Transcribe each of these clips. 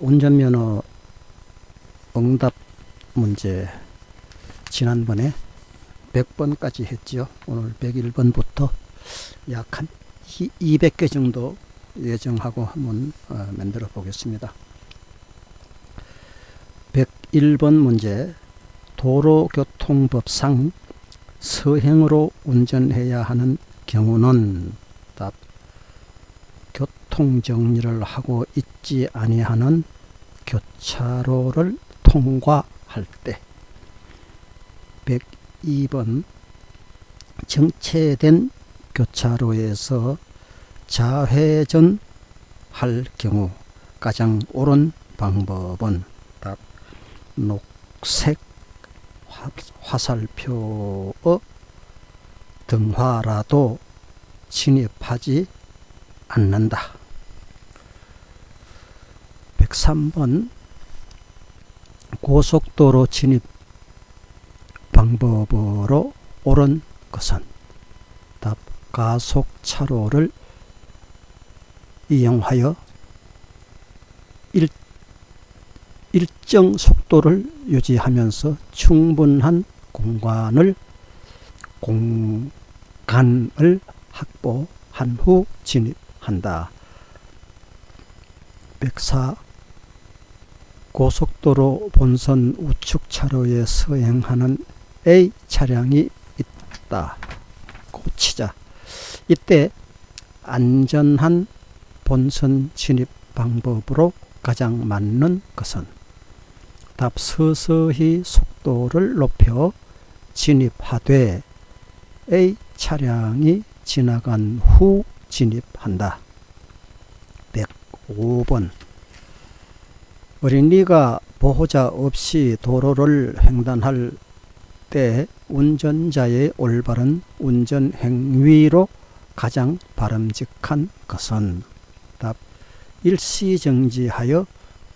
운전면허 응답 문제 지난번에 100번까지 했죠. 오늘 101번부터 약 한 200개 정도 예정하고 한번 만들어 보겠습니다. 101번 문제, 도로교통법상 서행으로 운전해야 하는 경우는 답, 교통정리를 하고 있지 아니하는 교차로를 통과할 때. 102번, 정체된 교차로에서 좌회전 할 경우 가장 옳은 방법은 답, 녹색 화살표의 등화라도 진입하지 않는다. 103번, 고속도로 진입 방법으로 옳은 것은 답, 가속차로를 이용하여 일정 속도를 유지하면서 충분한 공간을 확보한 후 진입한다. 104. 고속도로 본선 우측 차로에 서행하는 A 차량이 있다. 고치자. 이때 안전한 본선 진입 방법으로 가장 맞는 것은 답, 서서히 속도를 높여 진입하되 A 차량이 지나간 후 진입한다. 105번, 어린이가 보호자 없이 도로를 횡단할 때 운전자의 올바른 운전 행위로 가장 바람직한 것은 답, 일시정지하여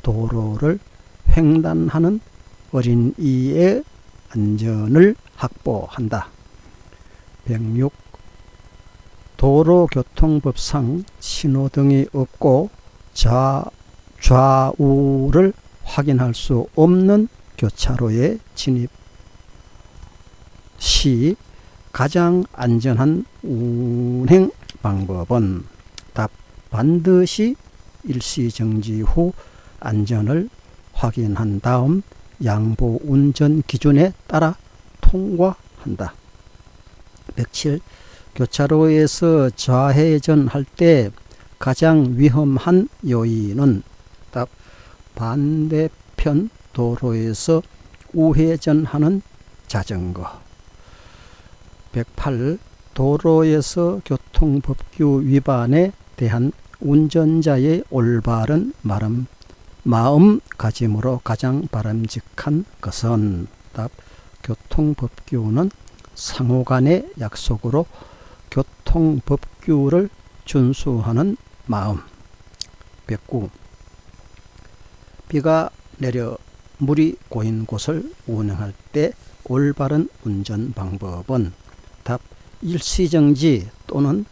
도로를 횡단하는 어린이의 안전을 확보한다. 106. 도로교통법상 신호등이 없고 좌우를 확인할 수 없는 교차로에 진입 시 가장 안전한 운행 방법은 답, 반드시 일시정지 후 안전을 확인한 다음 양보 운전 기준에 따라 통과한다. 107. 교차로에서 좌회전할 때 가장 위험한 요인은 답, 반대편 도로에서 우회전하는 자전거. 108. 도로에서 교통법규 위반에 대한 운전자의 올바른 마음가짐으로 가장 바람직한 것은 답, 교통법규는 상호간의 약속으로 교통법규를 준수하는 마음. 109. 비가 내려 물이 고인 곳을 운행할 때 올바른 운전 방법은 답, 일시정지 또는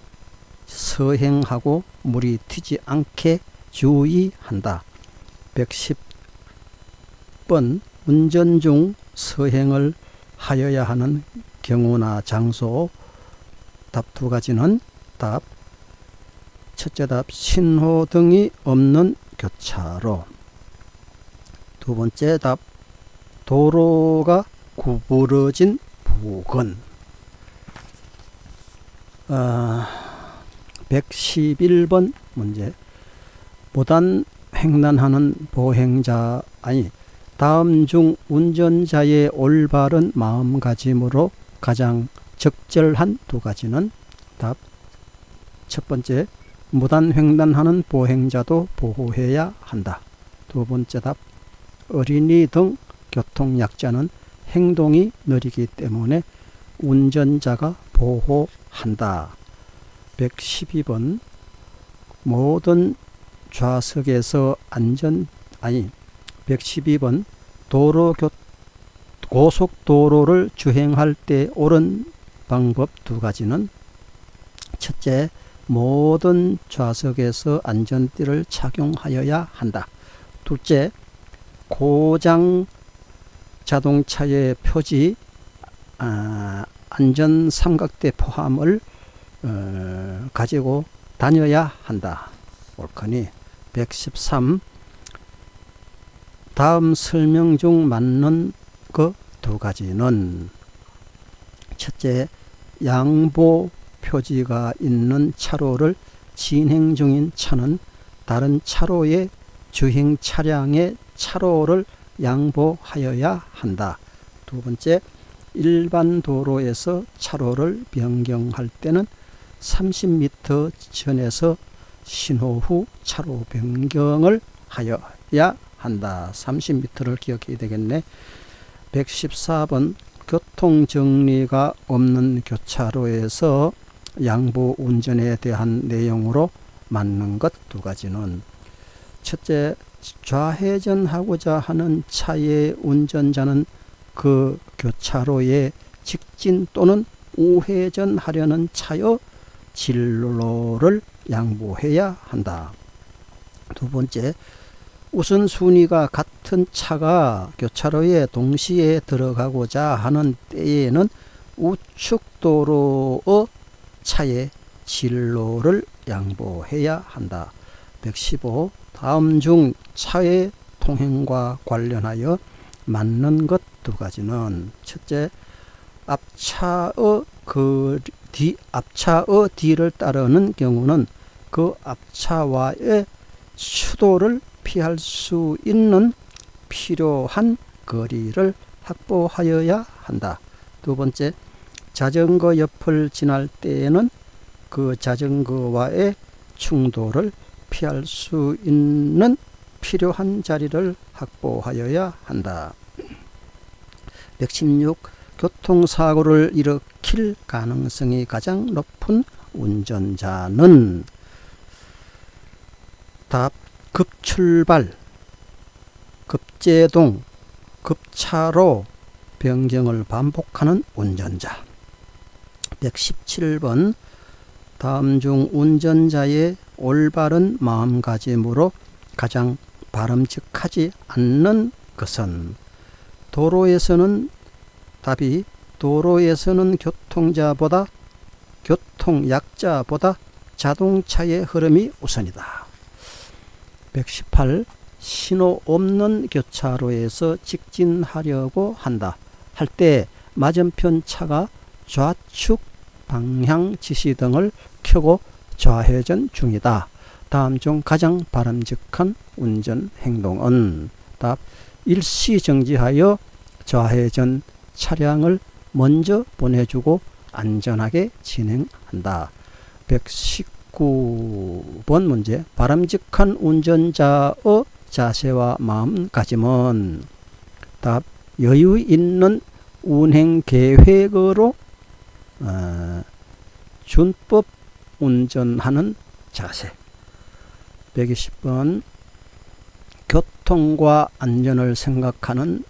서행하고 물이 튀지 않게 주의한다. 110번, 운전 중 서행을 하여야 하는 경우나 장소. 답 두 가지는 답, 첫째 답, 신호등이 없는 교차로. 두 번째 답, 도로가 구부러진 부근. 111번 문제, 무단 횡단하는 보행자 다음 중 운전자의 올바른 마음가짐으로 가장 적절한 두 가지는 답, 첫 번째, 무단 횡단하는 보행자도 보호해야 한다. 두 번째 답, 어린이 등 교통약자는 행동이 느리기 때문에 운전자가 보호한다. 112번, 모든 좌석에서 112번, 고속도로를 주행할 때 옳은 방법 두 가지는 첫째, 모든 좌석에서 안전띠를 착용하여야 한다. 둘째, 고장 자동차의 표지 안전 삼각대 포함을 가지고 다녀야 한다. 옳거니 113. 다음 설명 중 맞는 그 두 가지는 첫째, 양보 표지가 있는 차로를 진행 중인 차는 다른 차로의 주행 차량의 차로를 양보하여야 한다. 두 번째, 일반 도로에서 차로를 변경할 때는 30m 전에서 신호 후 차로 변경을 하여야 한다. 30m를 기억해야 되겠네. 114번 교통정리가 없는 교차로에서 양보 운전에 대한 내용으로 맞는 것 두 가지는 첫째, 좌회전하고자 하는 차의 운전자는 그 교차로에 직진 또는 우회전하려는 차의 진로를 양보해야 한다. 두 번째, 우선순위가 같은 차가 교차로에 동시에 들어가고자 하는 때에는 우측도로의 차의 진로를 양보해야 한다. 115. 다음 중 차의 통행과 관련하여 맞는 것 두 가지는 첫째, 앞차의 뒤를 따르는 경우는 그 앞차와의 추돌을 피할 수 있는 필요한 거리를 확보하여야 한다. 두 번째, 자전거 옆을 지날 때에는 그 자전거와의 충돌을 피할 수 있는 필요한 자리를 확보하여야 한다. 116. 교통사고를 일으킬 가능성이 가장 높은 운전자는 답, 급출발, 급제동, 급차로 변경을 반복하는 운전자. 117번 다음 중 운전자의 올바른 마음가짐으로 가장 바람직하지 않는 것은 도로에서는 교통약자보다 자동차의 흐름이 우선이다. 118. 신호 없는 교차로에서 직진하려고 한다 할 때 맞은편 차가 좌측 방향 지시등을 켜고 좌회전 중이다. 다음 중 가장 바람직한 운전 행동은 답, 일시정지하여 좌회전 차량을 먼저 보내주고 안전하게 진행한다. 119번 문제. 바람직한 운전자의 자세와 마음가짐은 답, 여유 있는 운행 계획으로 준법 운전하는 자세. 120번 교통과 안전을 생각하는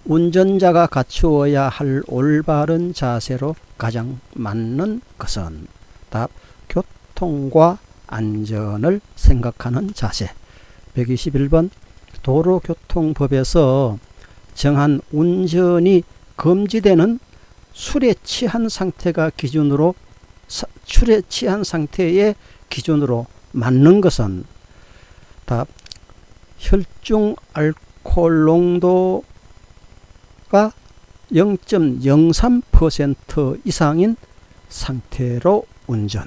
운전자가 갖추어야 할 올바른 자세로 가장 맞는 것은 답, 교통과 안전을 생각하는 자세. 121번 도로교통법에서 정한 운전이 금지되는 술에 취한 상태의 기준으로 맞는 것은 답, 혈중 알코올 농도가 0.03% 이상인 상태로 운전.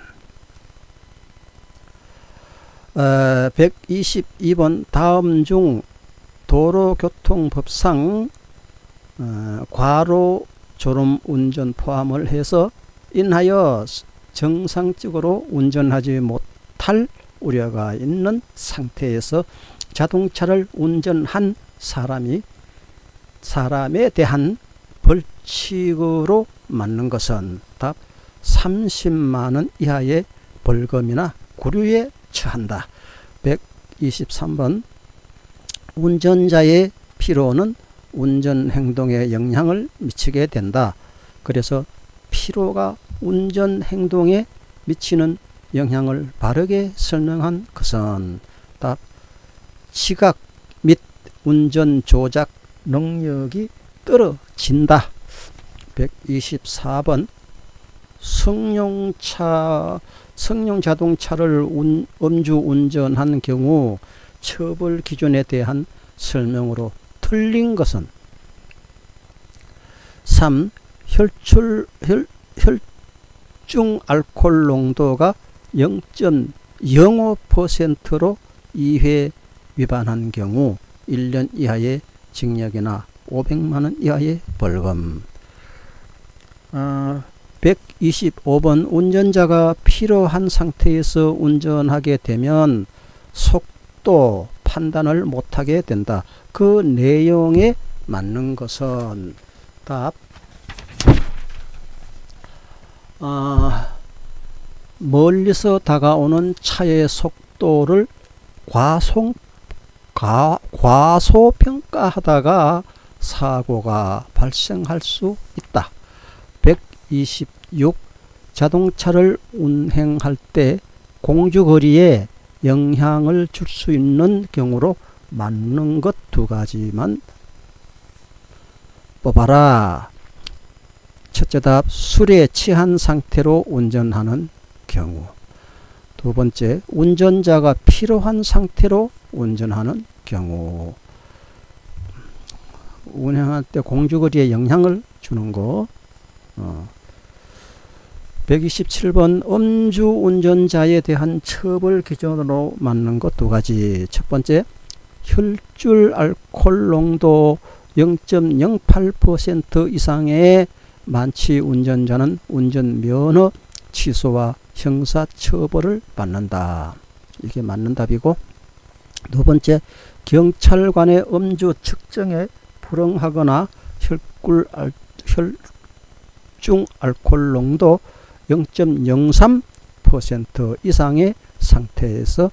122번 다음 중 도로교통법상 과로 졸음 운전 포함을 해서 인하여 정상적으로 운전하지 못할 우려가 있는 상태에서 자동차를 운전한 사람에 대한 벌칙으로 맞는 것은 답, 30만원 이하의 벌금이나 구류에 처한다. 123번 운전자의 피로는 운전 행동에 영향을 미치게 된다. 그래서 피로가 운전 행동에 미치는 영향을 바르게 설명한 것은 답, 지각 및 운전 조작 능력이 떨어진다. 124번 성룡 자동차를 음주 운전한 경우 처벌 기준에 대한 설명으로 틀린 것은 3. 혈중 알코올 농도가 0.05%로 2회 위반한 경우 1년 이하의 징역이나 500만원 이하의 벌금. 125번 운전자가 피로한 상태에서 운전하게 되면 속도 판단을 못하게 된다. 그 내용에 맞는 것은 답 멀리서 다가오는 차의 속도를 과소평가하다가 사고가 발생할 수 있다. 126. 자동차를 운행할 때 공주거리에 영향을 줄 수 있는 경우로 맞는 것 두 가지만 뽑아라. 첫째 답, 술에 취한 상태로 운전하는 경우. 두 번째, 운전자가 피로한 상태로 운전하는 경우. 운행할 때 공주거리에 영향을 주는 거. 127번 음주 운전자에 대한 처벌 기준으로 맞는 것 두 가지. 첫 번째, 혈중 알코올 농도 0.08% 이상의 만취 운전자는 운전면허 취소와 형사처벌을 받는다. 이게 맞는 답이고, 두 번째, 경찰관의 음주 측정에 불응하거나 혈중 알코올 농도 0.03% 이상의 상태에서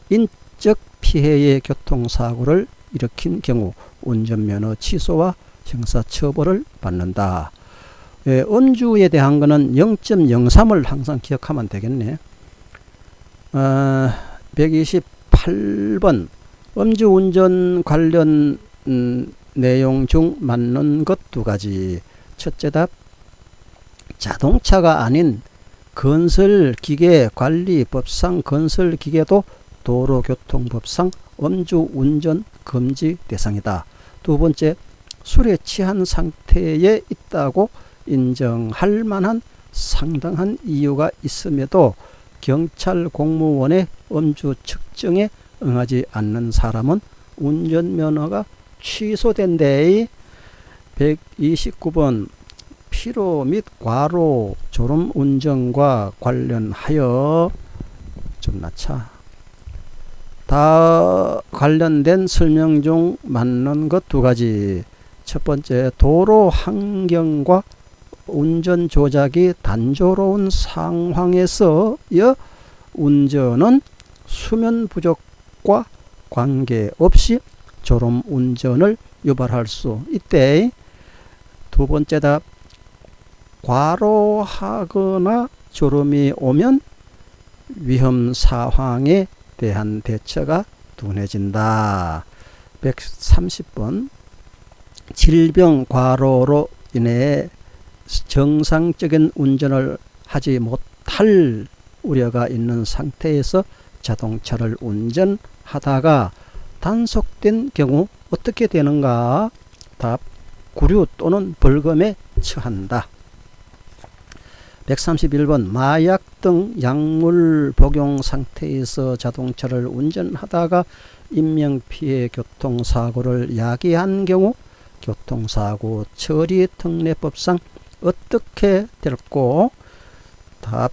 인적 피해의 교통사고를 일으킨 경우 운전면허 취소와 형사처벌을 받는다. 음주에 대한 거는 0.03을 항상 기억하면 되겠네. 128번 음주운전 관련 내용 중 맞는 것 두 가지. 첫째 답, 자동차가 아닌 건설기계관리법상 건설기계도 도로교통법상 음주운전 금지 대상이다. 두 번째, 술에 취한 상태에 있다고 인정할 만한 상당한 이유가 있음에도 경찰 공무원의 음주 측정에 응하지 않는 사람은 운전면허가 취소된대. 129번 피로 및 과로 졸음 운전과 관련하여 좀 낮춰. 다 관련된 설명 중 맞는 것 두 가지. 첫 번째, 도로 환경과 운전 조작이 단조로운 상황에서의 운전은 수면 부족과 관계없이 졸음 운전을 유발할 수 있대. 두 번째 답, 과로하거나 졸음이 오면 위험 상황에 대한 대처가 둔해진다. 130번 질병 과로로 인해 정상적인 운전을 하지 못할 우려가 있는 상태에서 자동차를 운전하다가 단속된 경우 어떻게 되는가? 답, 구류 또는 벌금에 처한다. 131번 마약 등 약물 복용 상태에서 자동차를 운전하다가 인명피해 교통사고를 야기한 경우 교통사고 처리 특례법상 어떻게 될고? 답,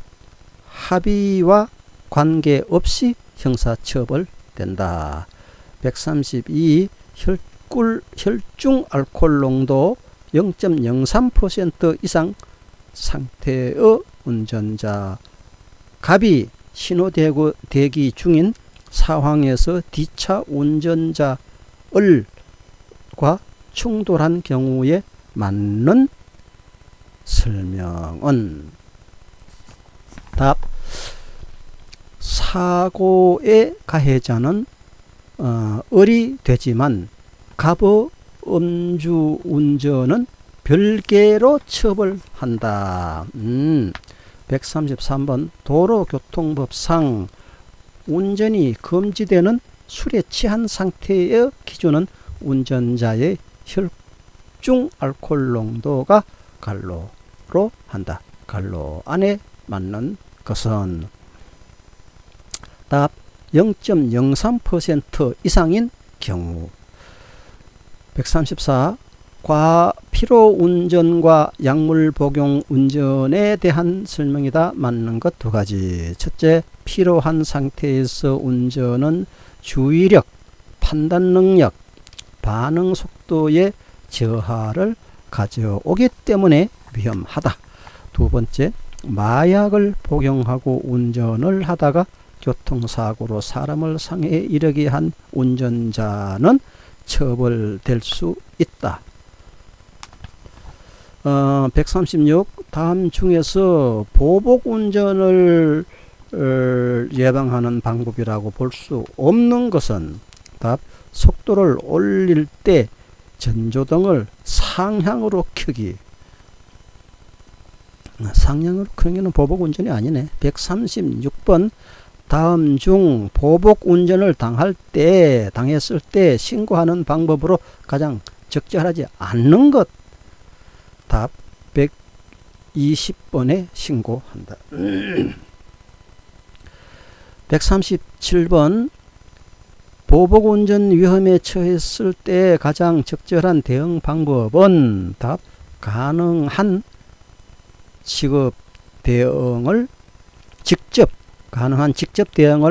합의와 관계없이 형사처벌된다. 132. 혈중 알코올 농도 0.03% 이상 상태의 운전자, 갑이 신호 대기 중인 상황에서 뒤차 운전자과 충돌한 경우에 맞는 설명은? 답, 사고의 가해자는 을이 되지만 갑의 음주 운전은 별개로 처벌한다. 133번 도로교통법상 운전이 금지되는 술에 취한 상태의 기준은 운전자의 혈중 알코올 농도가 갈로로 한다. 갈로 안에 맞는 것은 답 0.03% 이상인 경우. 134 과피로 운전과 약물 복용 운전에 대한 설명이다. 맞는 것 두 가지. 첫째, 피로한 상태에서 운전은 주의력, 판단 능력, 반응 속도의 저하를 가져오기 때문에 위험하다. 두 번째, 마약을 복용하고 운전을 하다가 교통사고로 사람을 상해에 이르게 한 운전자는 처벌될 수 있다. 136 다음 중에서 보복 운전을 예방하는 방법이라고 볼 수 없는 것은 답 속도를 올릴 때 전조등을 상향으로 켜기. 상향으로 켜기는 보복 운전이 아니네. 136번 다음 중 보복 운전을 당했을 때 신고하는 방법으로 가장 적절하지 않는 것. 답 120번에 신고한다. 137번 보복운전 위험에 처했을 때 가장 적절한 대응 방법은 답 가능한 직접 대응을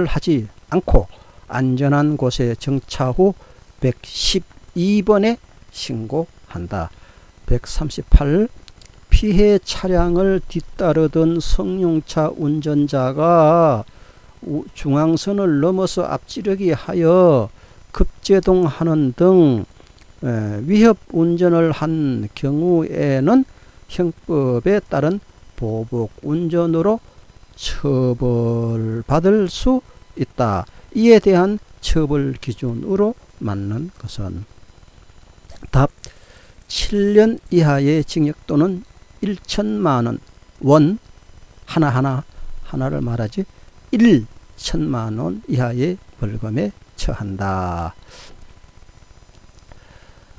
하지 않고 안전한 곳에 정차 후 112번에 신고한다. 138 피해 차량을 뒤따르던 성용차 운전자가 중앙선을 넘어서 앞지르기 하여 급제동하는 등 위협 운전을 한 경우에는 형법에 따른 보복 운전으로 처벌받을 수 있다. 이에 대한 처벌 기준으로 맞는 것은 답 7년 이하의 징역 또는 1천만 원 하나를 말하지 1천만 원 이하의 벌금에 처한다.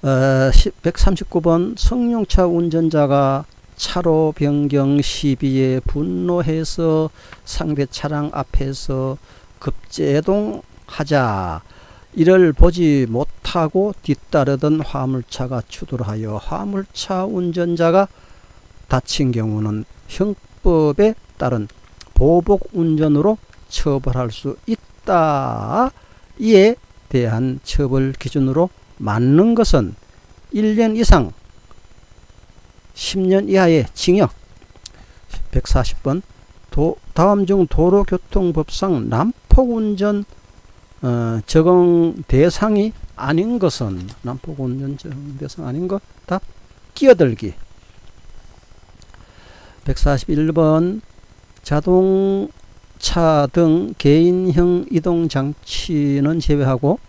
139번 성용차 운전자가 차로 변경 시비에 분노해서 상대 차량 앞에서 급제동하자 이를 보지 못하고 뒤따르던 화물차가 추돌하여 화물차 운전자가 다친 경우는 형법에 따른 보복 운전으로 처벌할 수 있다. 이에 대한 처벌 기준으로 맞는 것은 1년 이상 10년 이하의 징역. 140번 다음 중 도로교통법상 난폭운전 적용 대상이 아닌 것은 난폭운전 적용 대상 아닌 것 답 끼어들기. 141번 자동차 등 개인형 이동장치는 제외하고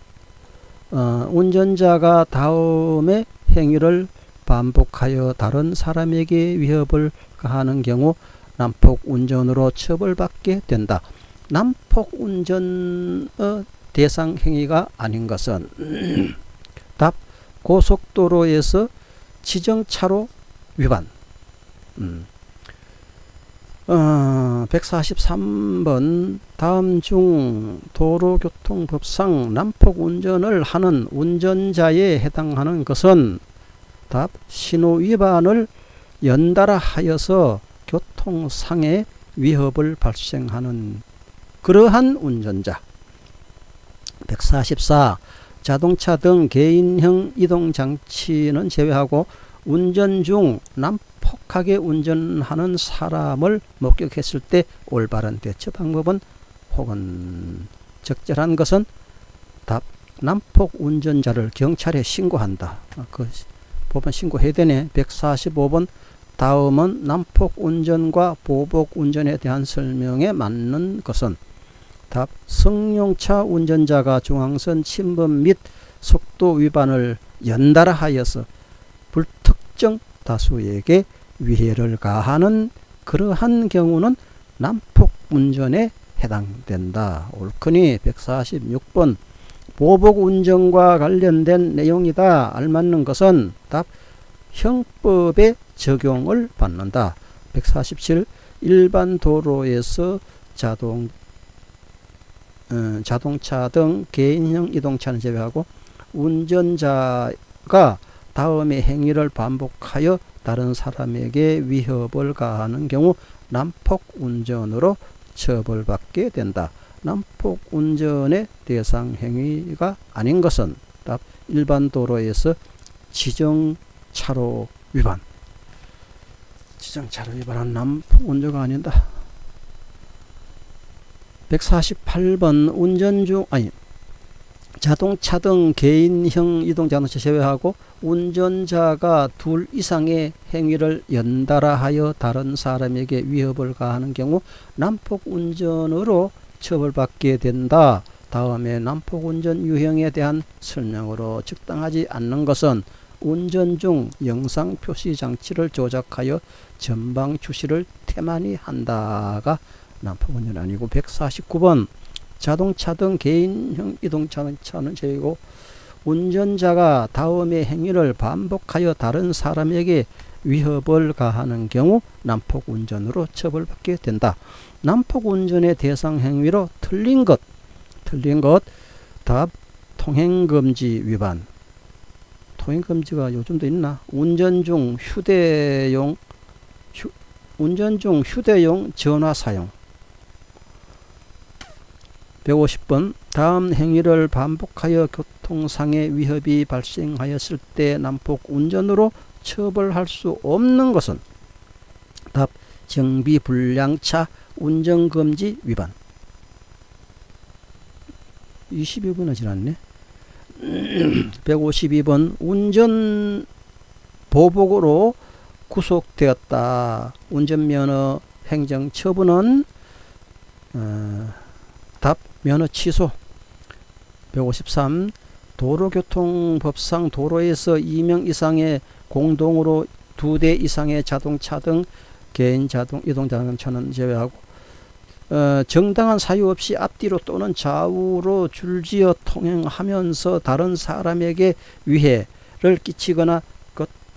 운전자가 다음의 행위를 반복하여 다른 사람에게 위협을 가하는 경우 난폭운전으로 처벌받게 된다. 난폭운전의 대상 행위가 아닌 것은 답 고속도로에서 지정차로 위반. 143번 다음 중 도로교통법상 난폭운전을 하는 운전자에 해당하는 것은 답 신호 위반을 연달아 하여서 교통상해 위협을 발생하는 그러한 운전자. 144 자동차 등 개인형 이동장치는 제외하고 운전 중 난폭하게 운전하는 사람을 목격했을 때 올바른 대처 방법은 혹은 적절한 것은 답 난폭 운전자를 경찰에 신고한다. 그 법은 신고해야 되네. 145번 다음은 난폭 운전과 보복 운전에 대한 설명에 맞는 것은 답. 승용차 운전자가 중앙선 침범 및 속도 위반을 연달아 하여서 불특정 다수에게 위해를 가하는 그러한 경우는 난폭 운전에 해당된다. 옳거니 146번 보복 운전과 관련된 내용이다. 알맞는 것은 답. 형법의 적용을 받는다. 147 일반 도로에서 자동차 등 개인형 이동차는 제외하고 운전자가 다음의 행위를 반복하여 다른 사람에게 위협을 가하는 경우 난폭 운전으로 처벌받게 된다. 난폭 운전의 대상 행위가 아닌 것은 답. 일반 도로에서 지정 차로 위반. 지정 차로 위반한 난폭 운전가 아니다. 148번 운전 중 자동차 등 개인형 이동자동차 제외하고 운전자가 둘 이상의 행위를 연달아 하여 다른 사람에게 위협을 가하는 경우 난폭 운전으로 처벌받게 된다. 다음에 난폭 운전 유형에 대한 설명으로 적당하지 않는 것은 운전 중 영상 표시 장치를 조작하여 전방 주시를 태만히 한다가 난폭 운전 아니고 149번 자동차 등 개인형 이동차는 제외고 운전자가 다음의 행위를 반복하여 다른 사람에게 위협을 가하는 경우 난폭 운전으로 처벌받게 된다. 난폭 운전의 대상 행위로 틀린 것 답. 통행금지 위반. 통행금지가 요즘도 있나? 운전 중 휴대용 전화 사용. 150번 다음 행위를 반복하여 교통상의 위협이 발생하였을 때 난폭 운전으로 처벌할 수 없는 것은 답. 정비불량차 운전금지 위반. 22분이 지났네. 152번 운전 보복으로 구속되었다. 운전면허 행정처분은 답. 면허 취소. 153 도로교통법상 도로에서 2명 이상의 공동으로 2대 이상의 자동차 등 개인 이동자동차는 제외하고 정당한 사유 없이 앞뒤로 또는 좌우로 줄지어 통행하면서 다른 사람에게 위해를 끼치거나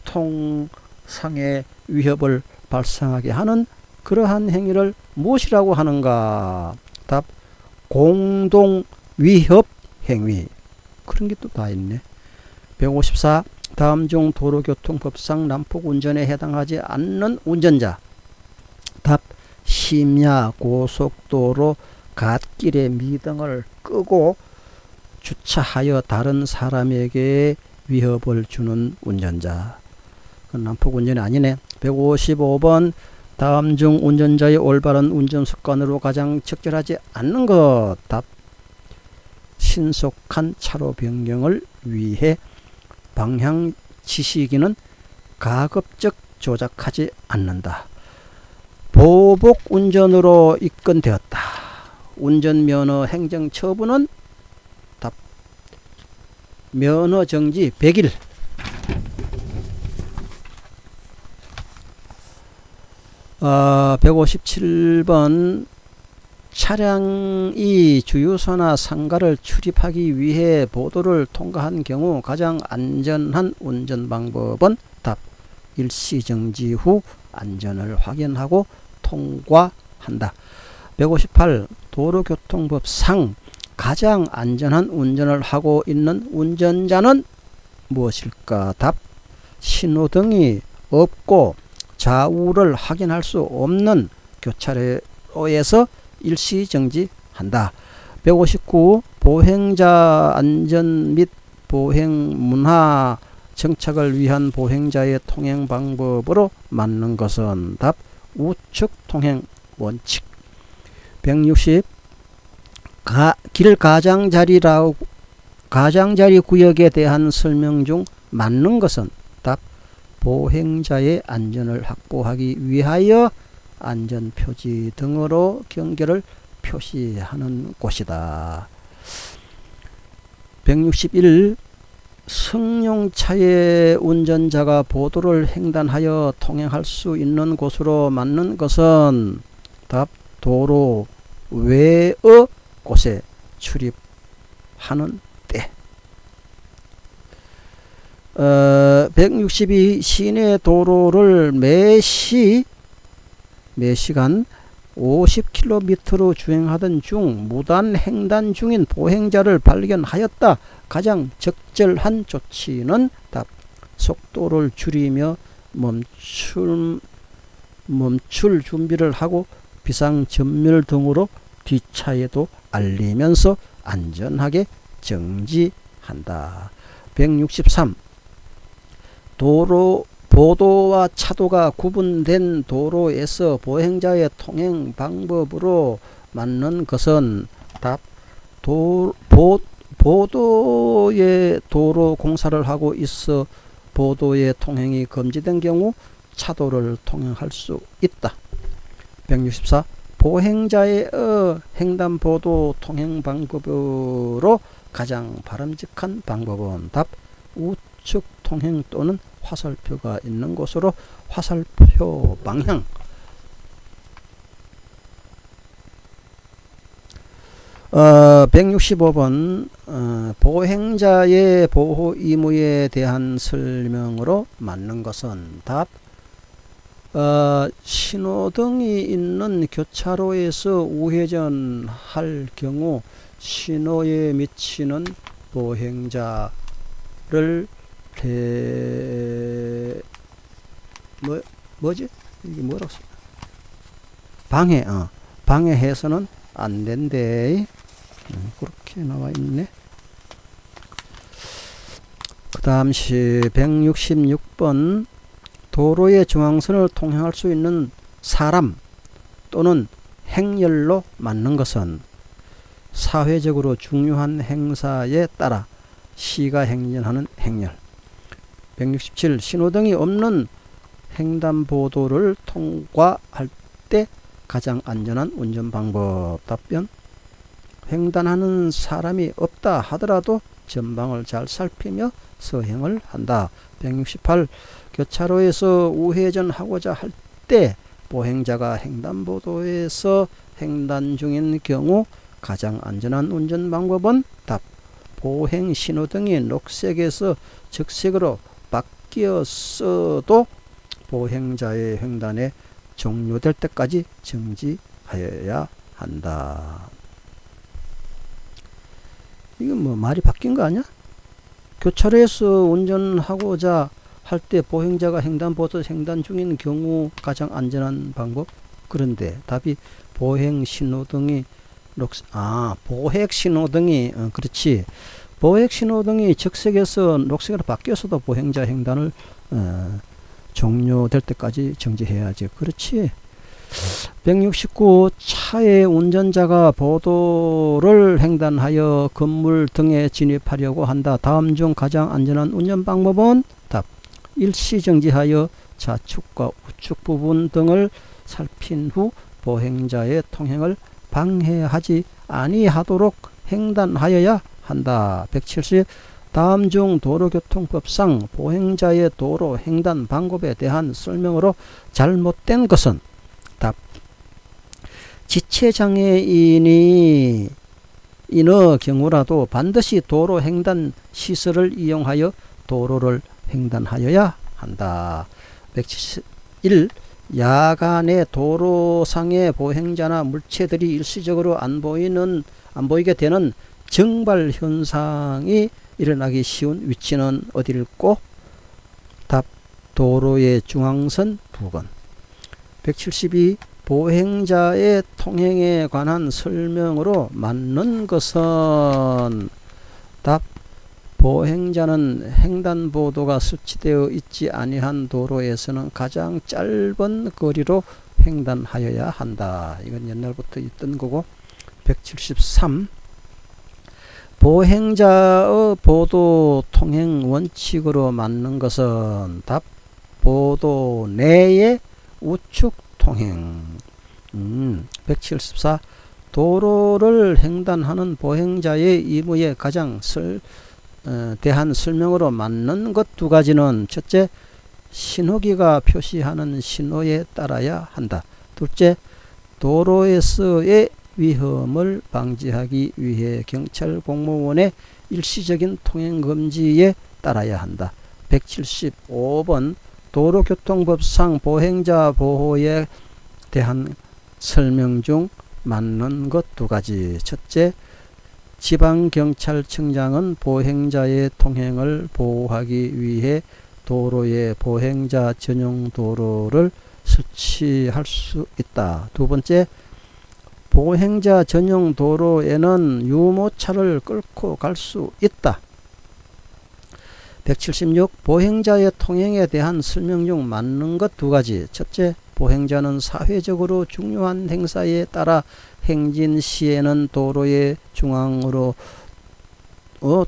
교통상의 위협을 발생하게 하는 그러한 행위를 무엇이라고 하는가? 답. 공동 위협 행위. 그런 게 또 다 있네. 154 다음 중 도로교통법상 난폭 운전에 해당하지 않는 운전자. 답. 심야 고속도로 갓길에 미등을 끄고 주차하여 다른 사람에게 위협을 주는 운전자. 그건 난폭 운전이 아니네. 155번 다음 중 운전자의 올바른 운전 습관으로 가장 적절하지 않는 것. 답. 신속한 차로 변경을 위해 방향 지시기는 가급적 조작하지 않는다. 보복 운전으로 입건되었다. 운전면허 행정처분은 답. 면허 정지 100일. 157번 차량이 주유소나 상가를 출입하기 위해 보도를 통과한 경우 가장 안전한 운전 방법은 답. 일시정지 후 안전을 확인하고 통과한다. 158 도로교통법상 가장 안전한 운전을 하고 있는 운전자는 무엇일까? 답. 신호등이 없고 좌우를 확인할 수 없는 교차로에서 일시정지한다. 159 보행자 안전 및 보행문화 정착을 위한 보행자의 통행 방법으로 맞는 것은 답. 우측 통행 원칙. 160 길 가장자리 구역에 대한 설명 중 맞는 것은 답. 보행자의 안전을 확보하기 위하여 안전표지 등으로 경계를 표시하는 곳이다. 161. 승용차의 운전자가 보도를 횡단하여 통행할 수 있는 곳으로 맞는 것은 답 도로 외의 곳에 출입하는 때. 162. 시내 도로를 매시간 50km로 주행하던 중 무단 횡단 중인 보행자를 발견하였다. 가장 적절한 조치는 답 속도를 줄이며 멈출 준비를 하고 비상전멸 등으로 뒷차에도 알리면서 안전하게 정지한다. 163. 보도와 차도가 구분된 도로에서 보행자의 통행 방법으로 맞는 것은 답 보도에 도로 공사를 하고 있어 보도의 통행이 금지된 경우 차도를 통행할 수 있다. 164. 보행자의 횡단보도 통행 방법으로 가장 바람직한 방법은 답 우측 통행 또는 화살표가 있는 곳으로 화살표 방향. 165번 보행자의 보호 의무에 대한 설명으로 맞는 것은 답 신호등이 있는 교차로에서 우회전할 경우 신호에 미치는 보행자를 뭐지? 이게 뭐라고 써? 방해해서는 안 된대. 그렇게 나와 있네. 그 다음 시 166번 도로의 중앙선을 통행할 수 있는 사람 또는 행렬로 맞는 것은 사회적으로 중요한 행사에 따라 시가 행진하는 행렬. 167. 신호등이 없는 횡단보도를 통과할 때 가장 안전한 운전 방법. 답변 횡단하는 사람이 없다 하더라도 전방을 잘 살피며 서행을 한다. 168. 교차로에서 우회전하고자 할 때 보행자가 횡단보도에서 횡단 중인 경우 가장 안전한 운전 방법은 답 보행 신호등이 녹색에서 적색으로 바뀌었어도 보행자의 횡단에 종료될 때까지 정지하여야 한다. 이건 뭐 말이 바뀐 거 아니야? 교차로에서 운전하고자 할 때 보행자가 횡단보도 횡단 중인 경우 가장 안전한 방법. 그런데 답이 보행 신호등이 보행 신호등이 그렇지. 보행 신호등이 적색에서 녹색으로 바뀌어서도 보행자 횡단을 종료될 때까지 정지해야지. 그렇지. 169. 차의 운전자가 보도를 횡단하여 건물 등에 진입하려고 한다. 다음 중 가장 안전한 운전 방법은 답 일시 정지하여 좌측과 우측 부분 등을 살핀 후 보행자의 통행을 방해하지 아니하도록 횡단하여야 한다. 170. 다음 중 도로교통법상 보행자의 도로 횡단 방법에 대한 설명으로 잘못된 것은 답 지체장애인의 경우라도 반드시 도로 횡단 시설을 이용하여 도로를 횡단하여야 한다. 171. 야간에 도로상의 보행자나 물체들이 일시적으로 안 보이게 되는 정발 현상이 일어나기 쉬운 위치는 어디일꼬? 답 도로의 중앙선 부근. 172. 보행자의 통행에 관한 설명으로 맞는 것은 답 보행자는 횡단보도가 설치되어 있지 아니한 도로에서는 가장 짧은 거리로 횡단하여야 한다. 이건 옛날부터 있던 거고. 173. 보행자의 보도 통행 원칙으로 맞는 것은 답 보도 내의 우측 통행. 174. 도로를 횡단하는 보행자의 의무에 가장 대한 설명으로 맞는 것 두 가지는 첫째, 신호기가 표시하는 신호에 따라야 한다. 둘째, 도로에서의 위험을 방지하기 위해 경찰 공무원의 일시적인 통행금지에 따라야 한다. 175번 도로교통법상 보행자 보호에 대한 설명 중 맞는 것 두 가지. 첫째, 지방경찰청장은 보행자의 통행을 보호하기 위해 도로에 보행자 전용 도로를 설치할 수 있다. 두 번째, 보행자 전용 도로에는 유모차를 끌고 갈 수 있다. 176. 보행자의 통행에 대한 설명 중 맞는 것 두 가지. 첫째, 보행자는 사회적으로 중요한 행사에 따라 행진 시에는 도로의 중앙으로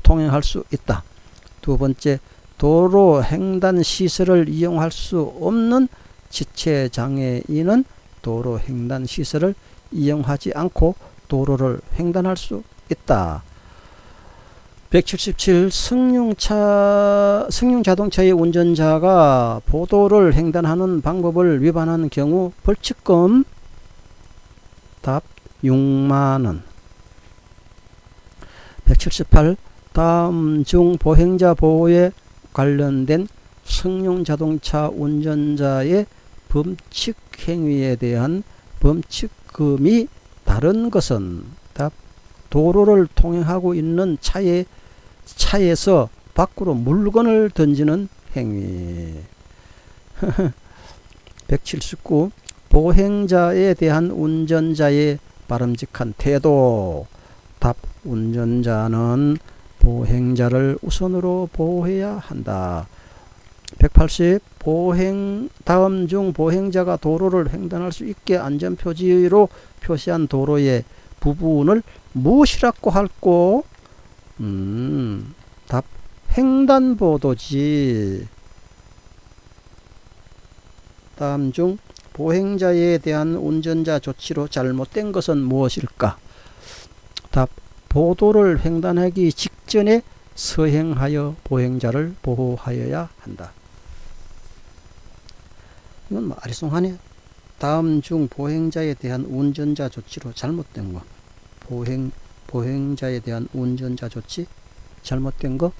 통행할 수 있다. 두 번째, 도로 횡단 시설을 이용할 수 없는 지체장애인은 도로 횡단 시설을 이용하지 않고 도로를 횡단할 수 있다. 177. 승용자동차의 운전자가 보도를 횡단하는 방법을 위반한 경우 벌칙금 답 6만원. 178. 다음 중 보행자 보호에 관련된 승용자동차 운전자의 범칙 행위에 대한 범칙금이 다른 것은 답 도로를 통행하고 있는 차에서 밖으로 물건을 던지는 행위. 179. 보행자에 대한 운전자의 바람직한 태도. 답 운전자는 보행자를 우선으로 보호해야 한다. 180. 다음 중 보행자가 도로를 횡단할 수 있게 안전표지로 표시한 도로의 부분을 무엇이라고 할꼬? 답 횡단보도지. 다음 중 보행자에 대한 운전자 조치로 잘못된 것은 무엇일까? 답 보도를 횡단하기 직전에 서행하여 보행자를 보호하여야 한다. 이건 뭐 아리송하네. 다음 중 보행자에 대한 운전자 조치로 잘못된 거. 보행자에 대한 운전자 조치 잘못된 거.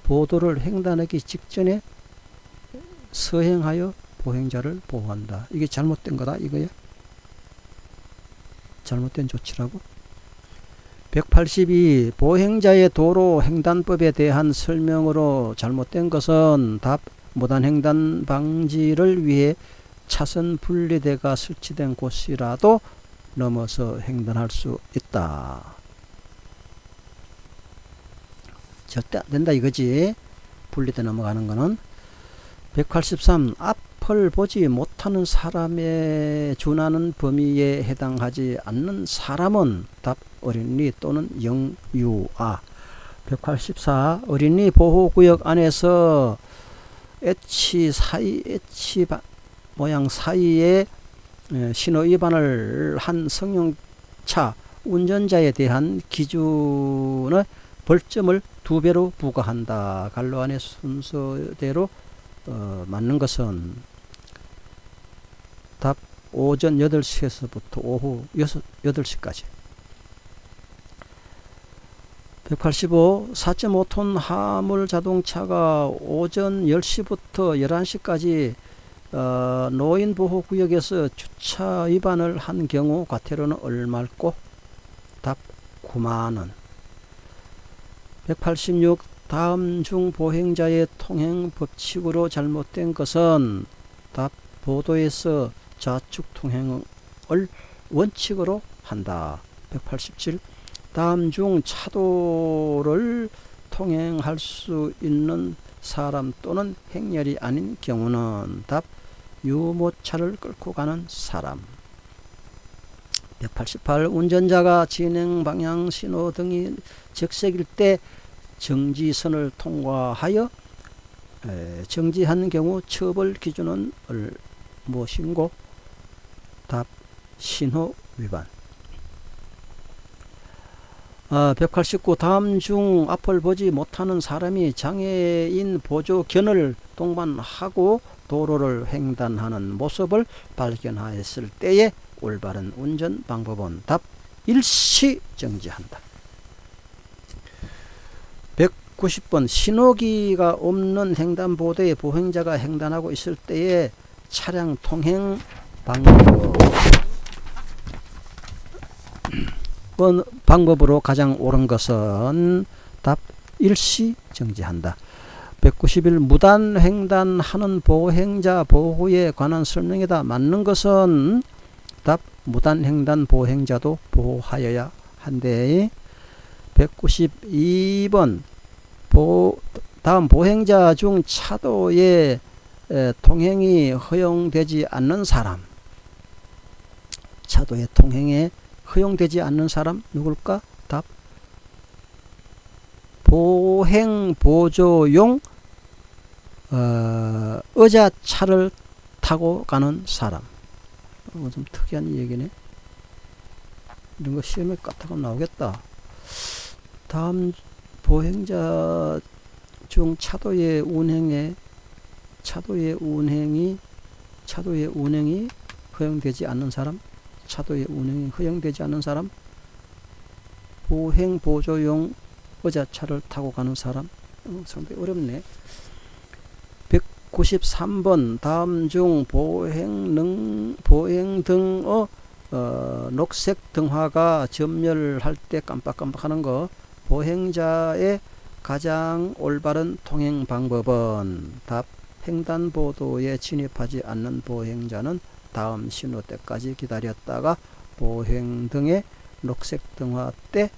보도를 횡단하기 직전에 서행하여 보행자를 보호한다. 이게 잘못된 거다 이거야. 잘못된 조치라고. 182. 보행자의 도로 횡단법에 대한 설명으로 잘못된 것은 답 무단횡단 방지를 위해 차선 분리대가 설치된 곳이라도 넘어서 횡단할 수 있다. 절대 안 된다 이거지. 분리대 넘어가는 거는. 183. 앞을 보지 못하는 사람에 준하는 범위에 해당하지 않는 사람은 답 어린이 또는 영유아. 184. 어린이 보호구역 안에서 H 모양 사이에 신호 위반을 한 승용차 운전자에 대한 기준의 벌점을 2배로 부과한다. 갈로 안의 순서대로 맞는 것은 답 오전 8시에서부터 오후 8시까지. 185. 4.5톤 화물 자동차가 오전 10시부터 11시까지 노인보호구역에서 주차 위반을 한 경우 과태료는 얼마일꼬? 답 9만원. 186. 다음 중 보행자의 통행 법칙으로 잘못된 것은 답 보도에서 좌측 통행을 원칙으로 한다. 187. 다음 중 차도를 통행할 수 있는 사람 또는 행렬이 아닌 경우는 답 유모차를 끌고 가는 사람. 188. 운전자가 진행 방향 신호등이 적색일 때 정지선을 통과하여 정지한 경우 처벌 기준은 무엇인고? 답 신호 위반. 189 다음 중 앞을 보지 못하는 사람이 장애인 보조견을 동반하고 도로를 횡단하는 모습을 발견하였을 때의 올바른 운전 방법은 답 일시 정지한다. 190번 신호기가 없는 횡단보도에 보행자가 횡단하고 있을 때의 차량 통행 방법으로 가장 옳은 것은 답 일시 정지한다. 191 무단 횡단하는 보행자 보호에 관한 설명이다. 맞는 것은 답 무단 횡단 보행자도 보호하여야 한대. 192번 다음 보행자 중 차도에 통행이 허용되지 않는 사람, 차도에 통행에 허용되지 않는 사람 누굴까? 답 보행보조용 의자차를 타고 가는 사람. 좀 특이한 얘기네. 이런 거 시험에 까딱하면 나오겠다. 다음 보행자 중 차도의 운행이 허용되지 않는 사람, 차도의 운행이 허용되지 않는 사람, 보행보조용 의자차를 타고 가는 사람. 상당히 어렵네. 193번 다음 중 보행 등의 녹색 등화가 점멸할 때 깜빡깜빡하는 거, 보행자의 가장 올바른 통행 방법은 답 횡단보도에 진입하지 않는 보행자는 다음 신호 때까지 기다렸다가 보행등의 녹색 등화 때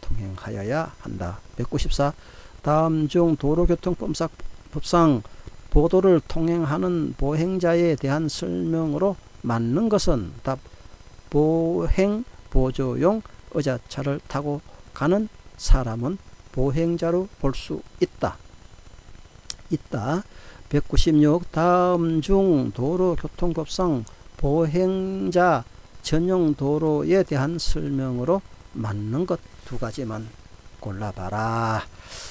통행하여야 한다. 194 다음 중 도로교통법상 보도를 통행하는 보행자에 대한 설명으로 맞는 것은 답 보행보조용 의자차를 타고 가는 사람은 보행자로 볼 수 있다. 196 다음 중 도로교통법상 보행자 전용 도로에 대한 설명으로 맞는 것 두 가지만 골라봐라.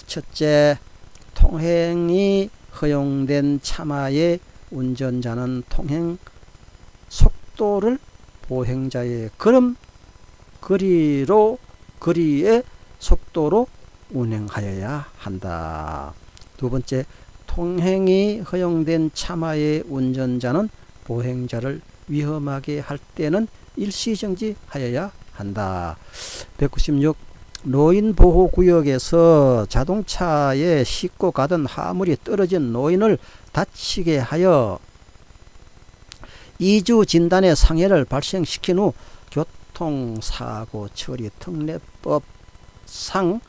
첫째, 통행이 허용된 차마의 운전자는 통행 속도를 보행자의 거리의 속도로 운행하여야 한다. 두 번째, 통행이 허용된 차마의 운전자는 보행자를 위험하게 할 때는 일시정지하여야 한다. 196 노인보호구역에서 자동차에 싣고 가던 화물이 떨어진 노인을 다치게 하여 이주 진단의 상해를 발생시킨 후 교통사고 처리 특례법상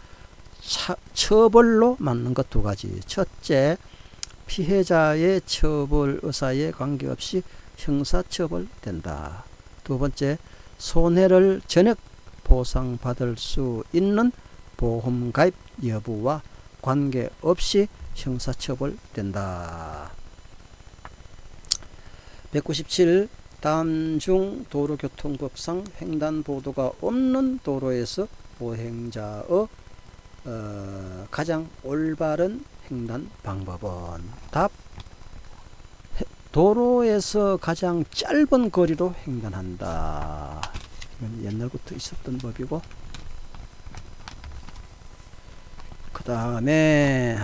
처벌로 맞는 것 두 가지. 첫째, 피해자의 처벌 의사에 관계없이 형사처벌된다. 두 번째, 손해를 전액 보상받을 수 있는 보험가입 여부와 관계없이 형사처벌된다. 197 다음 중 도로교통법상 횡단보도가 없는 도로에서 보행자의 가장 올바른 횡단 방법은 답 도로에서 가장 짧은 거리로 횡단한다. 이건 옛날부터 있었던 법이고, 그 다음에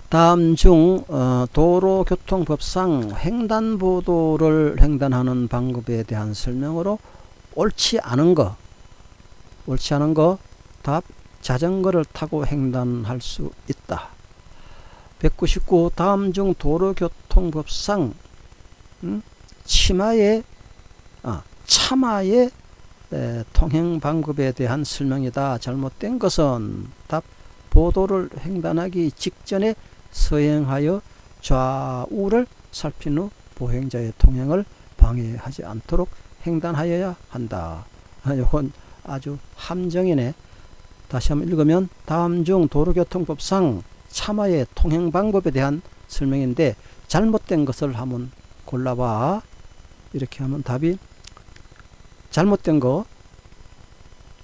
다음 중 도로교통법상 횡단보도를 횡단하는 방법에 대한 설명으로 옳지 않은 거 답 자전거를 타고 횡단할 수 있다. 199 다음 중 도로교통법상 차마의 통행 방법에 대한 설명이다. 잘못된 것은 답 보도를 횡단하기 직전에 서행하여 좌우를 살핀 후 보행자의 통행을 방해하지 않도록 횡단하여야 한다. 이건 아주 함정이네. 다시 한번 읽으면 다음 중 도로교통법상 차마의 통행 방법에 대한 설명인데 잘못된 것을 한번 골라봐. 이렇게 하면 답이 잘못된 거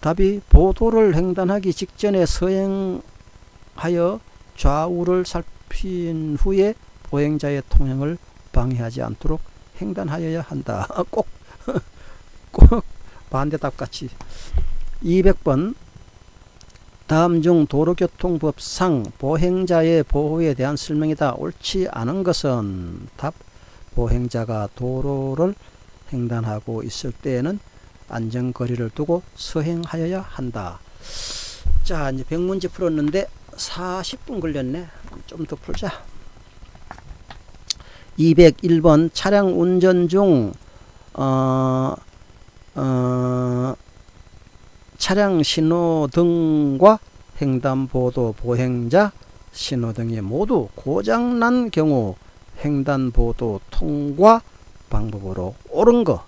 답이 보도를 횡단하기 직전에 서행하여 좌우를 살핀 후에 보행자의 통행을 방해하지 않도록 횡단하여야 한다. 꼭 반대답 같이. 200번 다음 중 도로교통법상 보행자의 보호에 대한 설명이다. 옳지 않은 것은 답. 보행자가 도로를 횡단하고 있을 때에는 안전거리를 두고 서행하여야 한다. 자, 이제 100문제 풀었는데 40분 걸렸네. 좀 더 풀자. 201번 차량 운전 중 차량 신호등과 횡단보도 보행자 신호등이 모두 고장난 경우 횡단보도 통과 방법으로 옳은 거.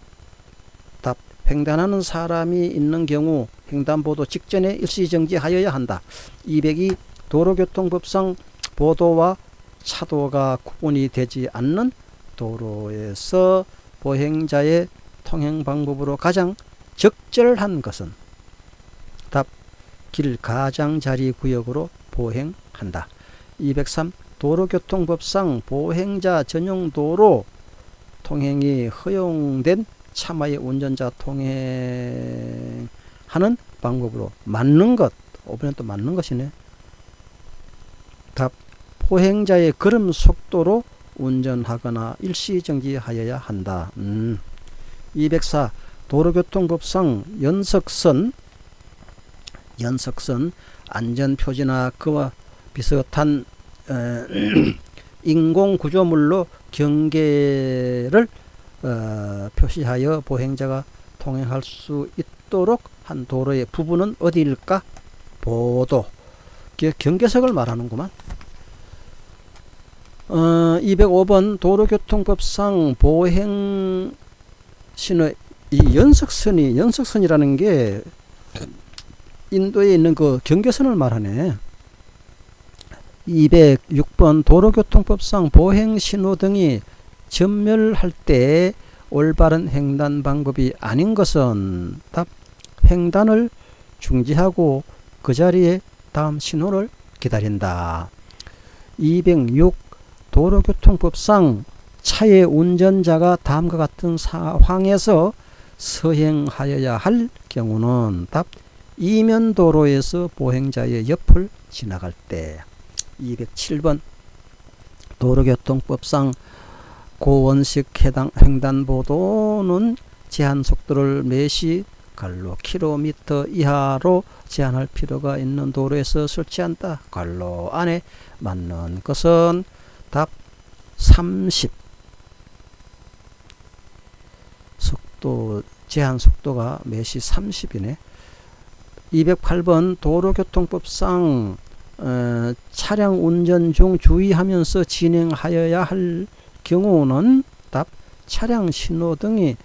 답. 횡단하는 사람이 있는 경우 횡단보도 직전에 일시정지하여야 한다. 202 도로교통법상 보도와 차도가 구분이 되지 않는 도로에서 보행자의 통행 방법으로 가장 적절한 것은 답. 길 가장자리 구역으로 보행한다. 203 도로교통법상 보행자 전용 도로 통행이 허용된 차마의 운전자 통행하는 방법으로 맞는 것. 5번은 또 맞는 것이네. 답. 보행자의 걸음 속도로 운전하거나 일시정지하여야 한다. 204 도로교통법상 연석선 안전표지나 그와 비슷한 인공구조물로 경계를 표시하여 보행자가 통행할 수 있도록 한 도로의 부분은 어디일까? 보도. 경계석을 말하는구만. 205번 도로교통법상 보행 신호, 이 연석선이라는 게 인도에 있는 그 경계선을 말하네. 206번 도로교통법상 보행 신호등이 전멸할 때 올바른 횡단 방법이 아닌 것은 답. 횡단을 중지하고 그 자리에 다음 신호를 기다린다. 206 도로교통법상 차의 운전자가 다음과 같은 상황에서 서행하여야 할 경우는 답. 이면도로에서 보행자의 옆을 지나갈 때. 207번 도로교통법상 고원식 횡단보도는 제한속도를 매시 갈로 킬로미터 이하로 제한할 필요가 있는 도로에서 설치한다. 갈로 안에 맞는 것은 답. 30. 제한 속도가 매시 30이네. 208번 도로교통법상 차량 운전 중 주의하면서 진행하여야 할 경우는 답. 차량 신호등이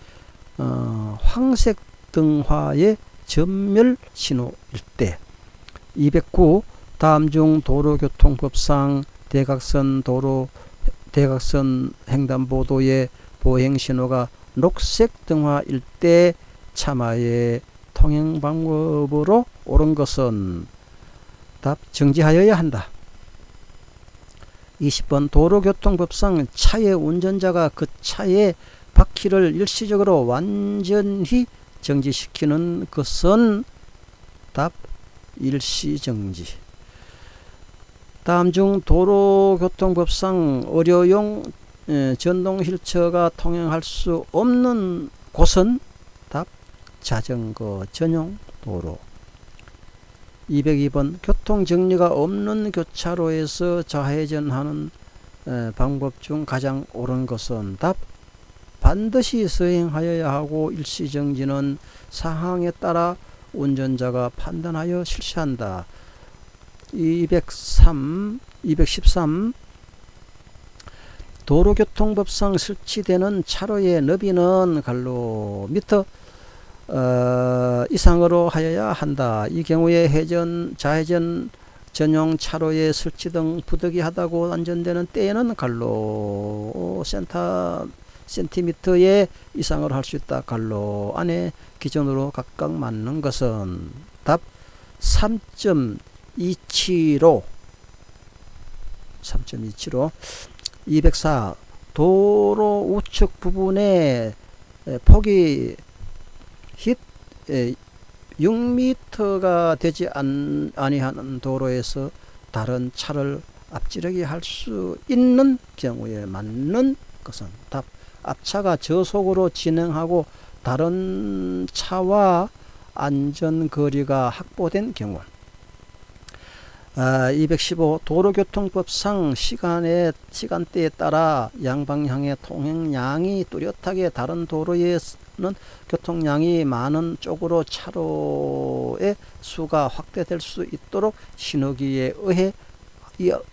황색 등화의 전멸 신호일 때. 209 다음 중 도로교통법상 대각선 횡단보도의 보행신호가 녹색 등화일 때 차마의 통행 방법으로 옳은 것은 답. 정지하여야 한다. 20번 도로교통법상 차의 운전자가 그 차의 바퀴를 일시적으로 완전히 정지시키는 것은 답. 일시정지. 다음 중 도로교통법상 의료용 전동 휠체어가 통행할 수 없는 곳은 답. 자전거 전용 도로. 202번 교통정리가 없는 교차로에서 좌회전하는 방법 중 가장 옳은 것은 답. 반드시 서행하여야 하고 일시정지는 상황에 따라 운전자가 판단하여 실시한다. 213 도로교통법상 설치되는 차로의 너비는 갈로 미터 이상으로 하여야 한다. 이 경우에 좌회전 전용 차로에 설치 등 부득이하다고 안전되는 때에는 갈로 센터 cm 이상으로 할 수 있다. 갈로 안에 기준으로 각각 맞는 것은 답 3.275 204 도로 우측 부분에 폭이 6m가 되지 아니하는 도로에서 다른 차를 앞지르기 할 수 있는 경우에 맞는 것은 답 앞차가 저속으로 진행하고 다른 차와 안전거리가 확보된 경우. 215 도로교통법상 시간대에 따라 양방향의 통행량이 뚜렷하게 다른 도로에는 교통량이 많은 쪽으로 차로의 수가 확대될 수 있도록 신호기에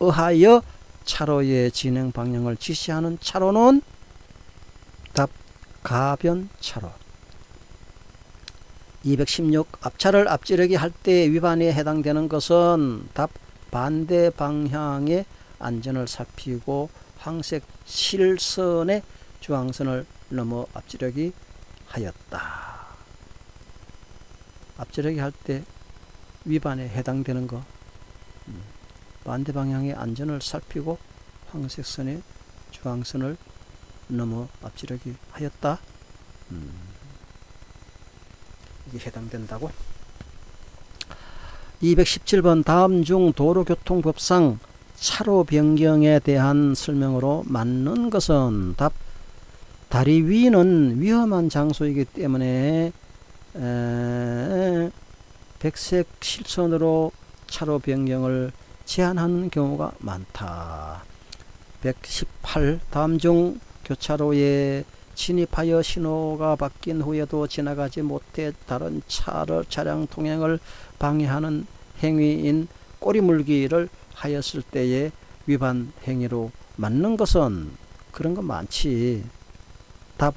의하여 차로의 진행 방향을 지시하는 차로는 답 가변차로. 216 앞차를 앞지르기 할 때 위반에 해당되는 것은 답 반대 방향의 안전을 살피고 황색 실선의 주황선을 넘어 앞지르기 하였다. 앞지르기 할 때 위반에 해당되는 거 반대 방향의 안전을 살피고 황색 선의 주황선을 넘어 앞지르기 하였다. 이게 해당된다고. 217번 다음 중 도로교통법상 차로 변경에 대한 설명으로 맞는 것은 답 다리 위는 위험한 장소이기 때문에 백색 실선으로 차로 변경을 제한하는 경우가 많다. 118 다음 중 교차로에 진입하여 신호가 바뀐 후에도 지나가지 못해 다른 차량 통행을 방해하는 행위인 꼬리물기를 하였을 때의 위반 행위로 맞는 것은 그런 거 많지. 답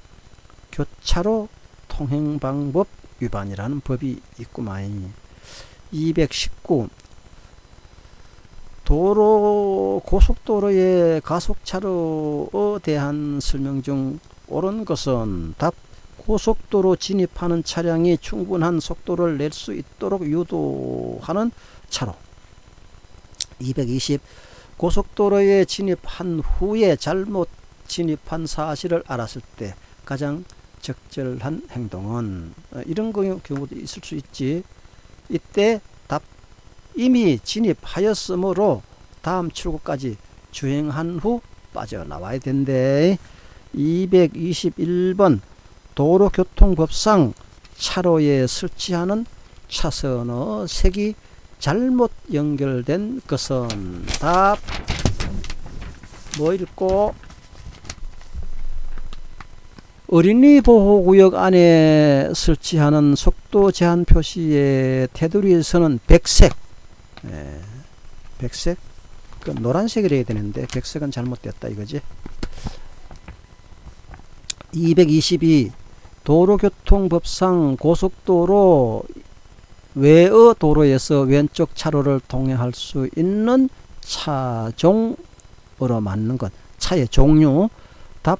교차로 통행방법 위반이라는 법이 있구만. 219 고속도로의 가속차로에 대한 설명 중 옳은 것은 답 고속도로 진입하는 차량이 충분한 속도를 낼 수 있도록 유도하는 차로. 220 고속도로에 진입한 후에 잘못 진입한 사실을 알았을 때 가장 적절한 행동은 이런 경우도 있을 수 있지. 이때 답 이미 진입하였으므로 다음 출구까지 주행한 후 빠져나와야 된대. 221번 도로교통법상 차로에 설치하는 차선의 색이 잘못 연결된 것은 답 뭐 읽고 어린이 보호구역 안에 설치하는 속도 제한 표시의 테두리에서는 백색 백색 그 노란색이라 해야 되는데 백색은 잘못됐다 이거지. 222 도로교통법상 고속도로 외의 도로에서 왼쪽 차로를 통행할 수 있는 차종으로 맞는 것. 차의 종류 답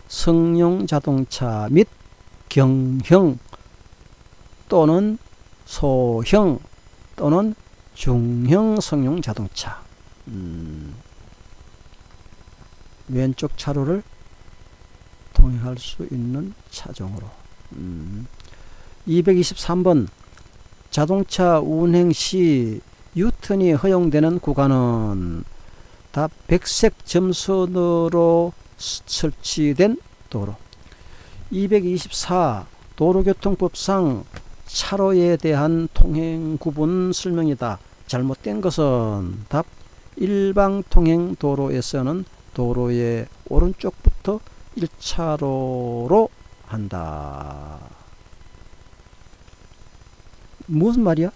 성용 자동차 및 경형 또는 소형 또는 중형 성용 자동차. 왼쪽 차로를 통행할 수 있는 차종으로. 223번 자동차 운행 시 유턴이 허용되는 구간은 답 백색 점선으로 설치된 도로. 224 도로교통법상 차로에 대한 통행 구분 설명이다. 잘못된 것은 답 일방통행 도로에서는 도로의 오른쪽부터 1차로로 한다. 무슨 말이야?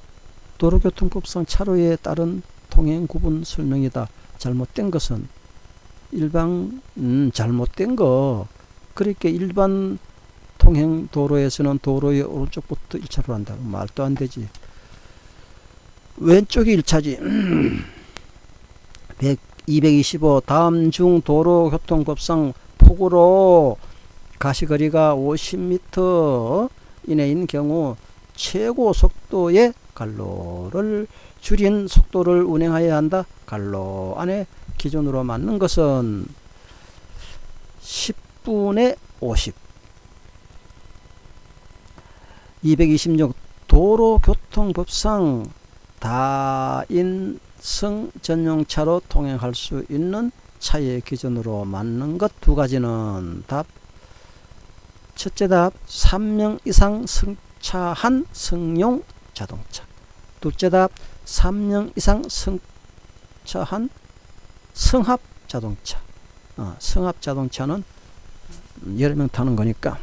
도로교통법상 차로에 따른 통행 구분 설명이다. 잘못된 것은 잘못된 거. 그러니까 일반 통행 도로에서는 도로의 오른쪽부터 1차로로 한다. 말도 안 되지. 왼쪽이 1차지. 225 다음 중 도로교통법상 폭우로 가시거리가 50m 이내인 경우 최고 속도의 갈로를 줄인 속도를 운행하여야 한다. 갈로 안에 기준으로 맞는 것은 10분의 50. 226 도로교통법상 다인승 전용차로 통행할 수 있는 차의 기준으로 맞는 것 두 가지는 답. 첫째 답 3명 이상 승차한 승용 자동차. 둘째 답 3명 이상 승차한 승합 자동차. 승합 자동차는 여러 명 타는 거니까.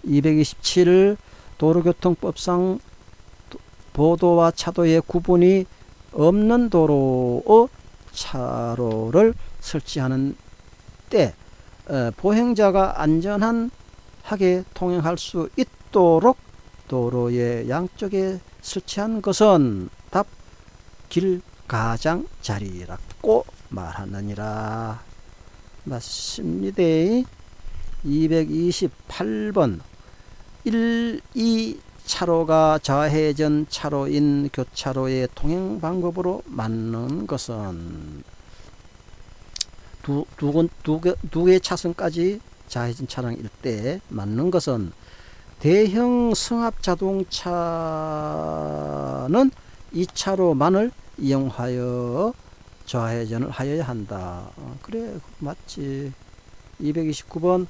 227 도로교통법상 보도와 차도의 구분이 없는 도로의 차로를 설치하는 때 보행자가 안전하게 통행할 수 있도록 도로의 양쪽에 설치한 것은 답 길 가장자리라고 말하느니라. 맞습니다. 228번 1, 2차로가 좌회전 차로인 교차로의 통행 방법으로 맞는 것은 두 개의 차선까지 좌회전 차량일 때 맞는 것은 대형 승합 자동차는 2차로만을 이용하여 좌회전을 하여야 한다. 그래 맞지. 229번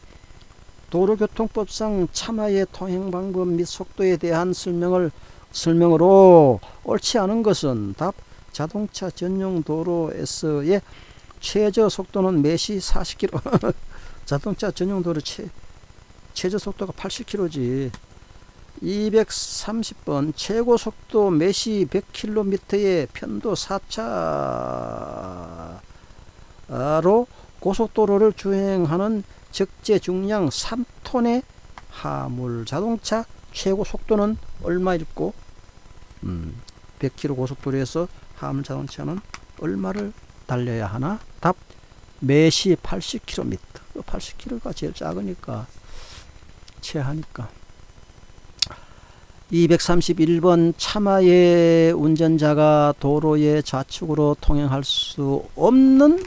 도로교통법상 차마의 통행 방법 및 속도에 대한 설명으로 옳지 않은 것은 답 자동차 전용 도로에서의 최저 속도는 매시 40km. 자동차 전용 도로 최저 속도가 80km지. 230번 최고 속도 매시 100km의 편도 4차로 고속도로를 주행하는 적재 중량 3톤의 화물 자동차 최고 속도는 얼마일고? 100km 고속도로에서 화물 자동차는 얼마를 달려야 하나? 답 매시 80km. 80km가 제일 작으니까 최하니까. 231번 차마의 운전자가 도로의 좌측으로 통행할 수 없는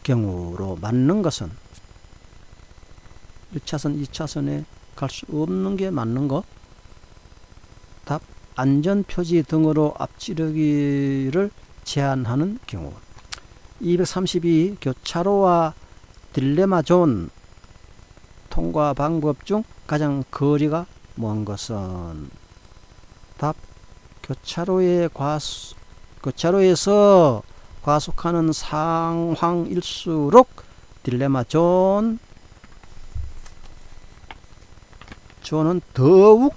경우로 맞는 것은 1차선, 2차선에 갈 수 없는 게 맞는 것. 답 안전표지 등으로 앞지르기를 제한하는 경우. 232 교차로와 딜레마 존 통과 방법 중 가장 거리가 먼 것은 답 교차로에서 과속하는 상황일수록 딜레마 존은 더욱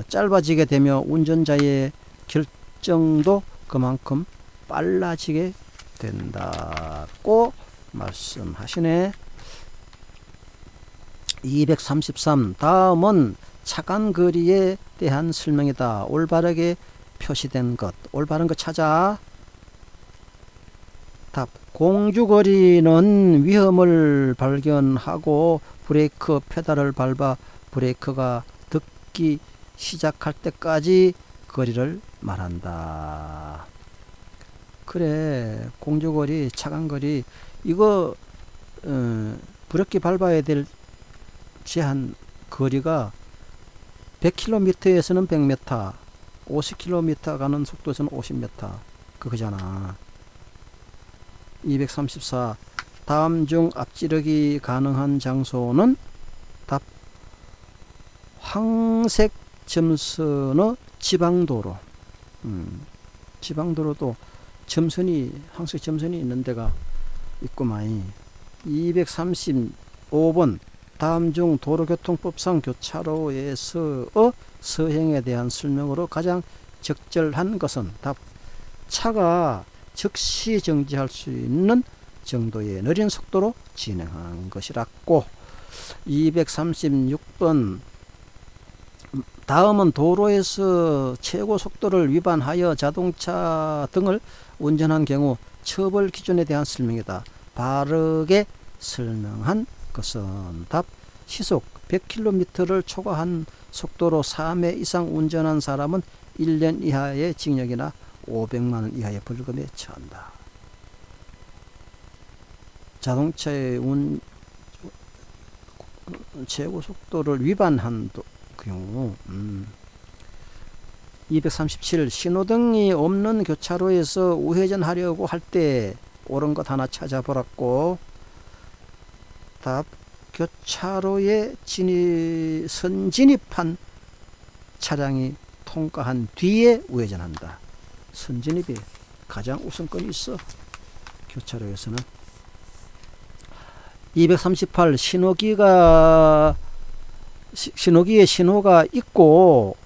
짧아지게 되며 운전자의 결정도 그만큼 빨라지게 된다고 말씀하시네. 233 다음은 차간거리에 대한 설명이다. 올바르게 표시된 것. 올바른 것 찾아. 답 공주거리는 위험을 발견하고 브레이크 페달을 밟아 브레이크가 닿기 시작할 때까지 거리를 말한다. 그래 공주거리 차간거리 이거 브레이크 밟아야 될 제한 거리가 100km에서는 100m 50km 가는 속도에서는 50m 그거잖아. 234 다음 중 앞지르기 가능한 장소는 답 황색 점선의 지방도로. 지방도로도 황색 점선이 있는 데가 있구만. 235번 다음 중 도로교통법상 교차로에서의 서행에 대한 설명으로 가장 적절한 것은 답 차가 즉시 정지할 수 있는 정도의 느린 속도로 진행한 것이라고. 236번 다음은 도로에서 최고 속도를 위반하여 자동차 등을 운전한 경우 처벌 기준에 대한 설명이다. 바르게 설명한 것은 답 시속 100km를 초과한 속도로 3회 이상 운전한 사람은 1년 이하의 징역이나 500만원 이하의 벌금에 처한다. 자동차의 최고 속도를 위반한 경우 237 신호등이 없는 교차로에서 우회전하려고 할 때 옳은 것 하나 찾아보라고. 답 교차로에 선진입한 차량이 통과한 뒤에 우회전한다. 선진입이 가장 우선권이 있어. 교차로에서는. 238 신호기에 신호가 있고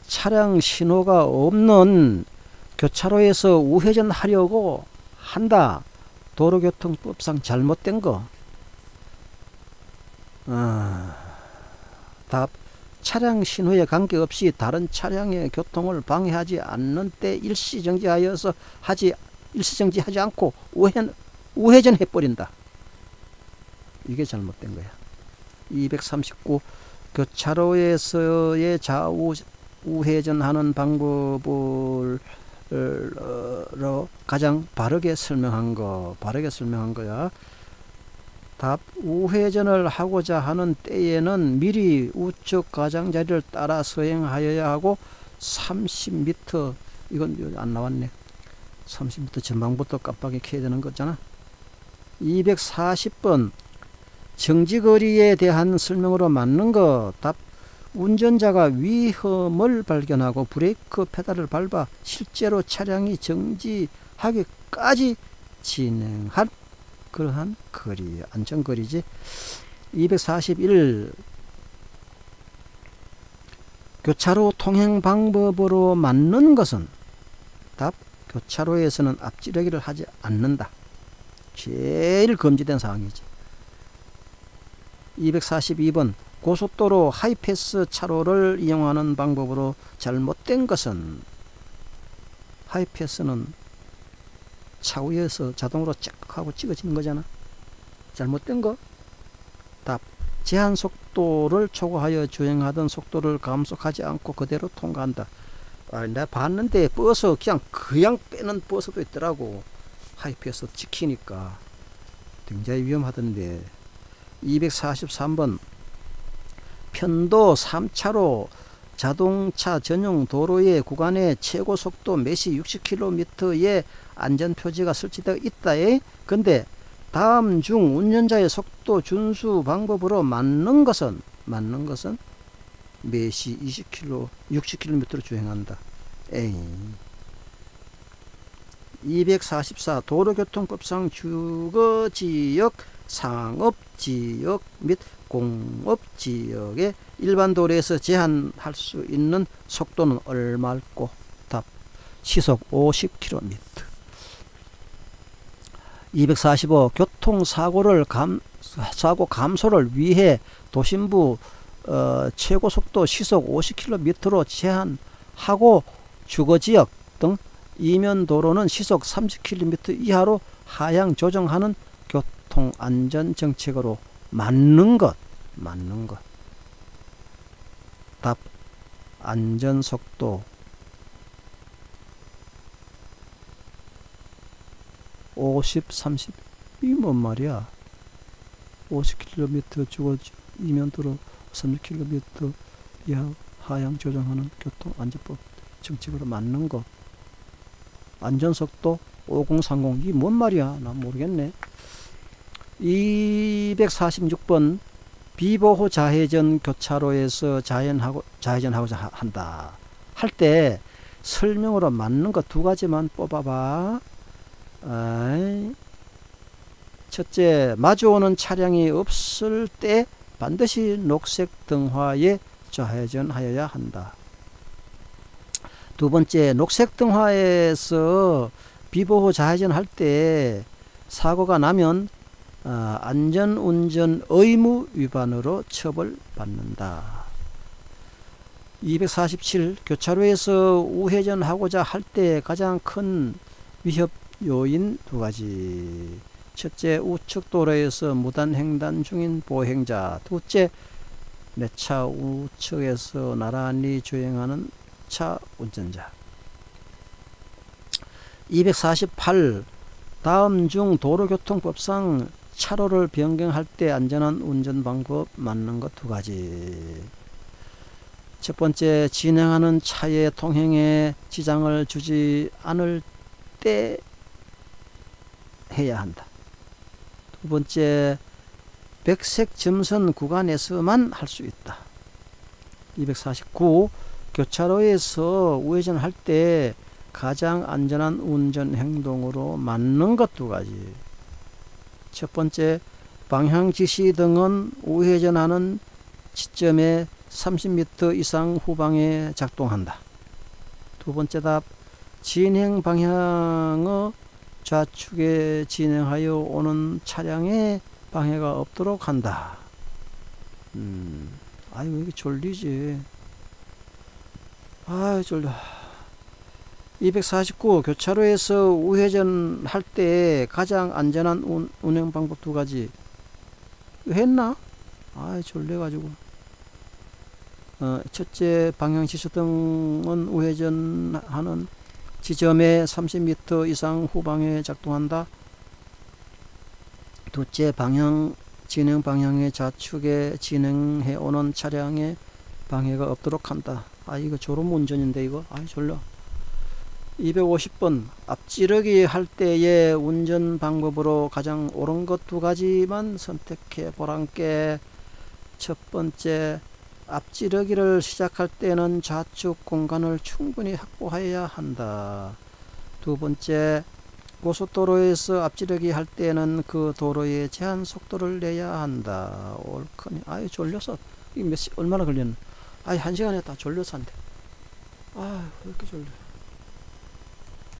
차량 신호가 없는 교차로에서 우회전하려고 한다. 도로교통법상 잘못된 거. 답 차량 신호에 관계없이 다른 차량의 교통을 방해하지 않는 때 일시정지하지 않고 우회전해 버린다. 이게 잘못된 거야. 239 교차로에서의 좌우 우회전하는 방법을 가장 바르게 설명한 거야. 답 우회전을 하고자 하는 때에는 미리 우측 가장자리를 따라 서행하여야 하고 30m 이건 안 나왔네. 30m 전방부터 깜빡이 켜야 되는 거잖아. 240번 정지거리에 대한 설명으로 맞는 거. 답 운전자가 위험을 발견하고 브레이크 페달을 밟아 실제로 차량이 정지하기까지 진행할 그러한 거리, 안전거리지. 241 교차로 통행 방법으로 맞는 것은 답 교차로에서는 앞지르기를 하지 않는다. 제일 금지된 사항이지. 242번 고속도로 하이패스 차로를 이용하는 방법으로 잘못된 것은 하이패스는 차후에서 자동으로 쫙 하고 찍어지는 거잖아. 잘못된 거. 답 제한 속도를 초과하여 주행하던 속도를 감속하지 않고 그대로 통과한다. 내가 봤는데 버스 그냥 빼는 버스도 있더라고. 하이패스 지키니까 굉장히 위험하던데. 243번 편도 3차로 자동차 전용 도로의 구간에 최고 속도 매시 60km의 안전표지가 설치되어 있다에. 근데 다음 중 운전자의 속도 준수 방법으로 맞는 것은 매시 60km로 주행한다. 에이. 244 도로교통법상 주거지역, 상업지역 및 공업지역의 일반 도로에서 제한할 수 있는 속도는 얼마일꼬? 답 시속 50km. 245 교통사고 감소를 위해 도심부 최고 속도 시속 50km로 제한하고 주거지역 등 이면도로는 시속 30km 이하로 하향 조정하는 교통안전정책으로 맞는 것. 답 안전속도 50, 30 이게 뭔 말이야. 50km 주거지 이면도로 30km 이하 하향 조정하는 교통안전법 정책으로 맞는 것. 안전속도 5030 이게 뭔 말이야. 난 모르겠네. 246번 비보호 좌회전 교차로에서 좌회전하고자 한다 할 때 설명으로 맞는 거 두 가지만 뽑아봐. 첫째, 마주오는 차량이 없을 때 반드시 녹색 등화에 좌회전하여야 한다. 두 번째, 녹색 등화에서 비보호 좌회전 할 때 사고가 나면 안전운전 의무 위반으로 처벌받는다. 247 교차로에서 우회전하고자 할 때 가장 큰 위협 요인 두 가지. 첫째, 우측 도로에서 무단 횡단 중인 보행자. 둘째, 내 차 우측에서 나란히 주행하는 차 운전자. 248. 다음 중 도로교통법상 차로를 변경할 때 안전한 운전 방법 맞는 것 두 가지. 첫 번째, 진행하는 차의 통행에 지장을 주지 않을 때 해야 한다. 두 번째, 백색 점선 구간에서만 할 수 있다. 249. 교차로에서 우회전 할 때 가장 안전한 운전 행동으로 맞는 것 두 가지. 첫 번째, 방향 지시 등은 우회전하는 지점에 30m 이상 후방에 작동한다. 두 번째 답, 진행 방향의 좌측에 진행하여 오는 차량에 방해가 없도록 한다. 아유, 왜 이렇게 졸리지? 아유, 졸려. 249. 교차로에서 우회전할 때 가장 안전한 운행 방법 두 가지. 했나? 아유, 졸려가지고. 첫째, 방향 지시 등은 우회전하는 지점에 30m 이상 후방에 작동한다. 둘째, 진행 방향의 좌측에 진행해 오는 차량에 방해가 없도록 한다. 아, 이거 졸음 운전인데 이거. 아이, 졸려. 250번. 앞지르기 할 때의 운전 방법으로 가장 옳은 것 두 가지만 선택해 보란께. 첫 번째, 앞지르기를 시작할 때는 좌측 공간을 충분히 확보해야 한다. 두 번째, 고속도로에서 앞지르기 할 때는 그 도로에 제한 속도를 내야 한다. 옳거니. 아유, 졸려서. 이게 얼마나 걸렸나? 아이, 1시간 했다. 졸려서 한대. 아유, 왜 이렇게 졸려.